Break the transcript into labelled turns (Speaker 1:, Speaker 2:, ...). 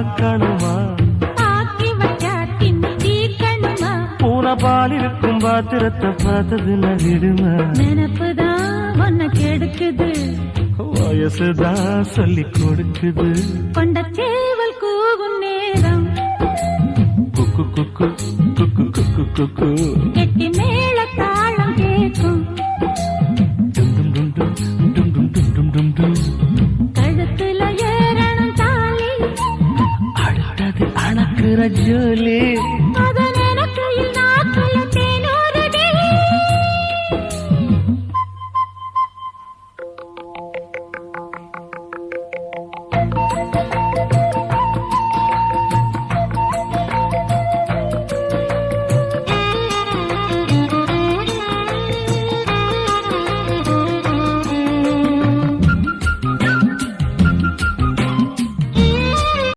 Speaker 1: பார்க்கணுமா
Speaker 2: ஆக்கி வச்சா தின்னு தீக்கணுமா
Speaker 1: பூனை பால் இருக்கும் பாத்திரத்தை பார்த்தது நடிடுமா
Speaker 2: நினப்புதான் உன்னை கெடுக்குது
Speaker 1: வயசுதான் சொல்லி கொடுக்குது
Speaker 2: கொண்ட சேவல் கூவும் நேரம்
Speaker 1: குக்கு குக்கு குக்கு குக்கு குக்கு
Speaker 2: கெட்டி மேல தாளம் கேட்கும்
Speaker 1: டும் டும் டும் டும் டும் டும் டும் டும் டும்
Speaker 2: கழுத்துல ஏறணும் தாலி
Speaker 1: அடுத்தது அணக்குற ஜோலி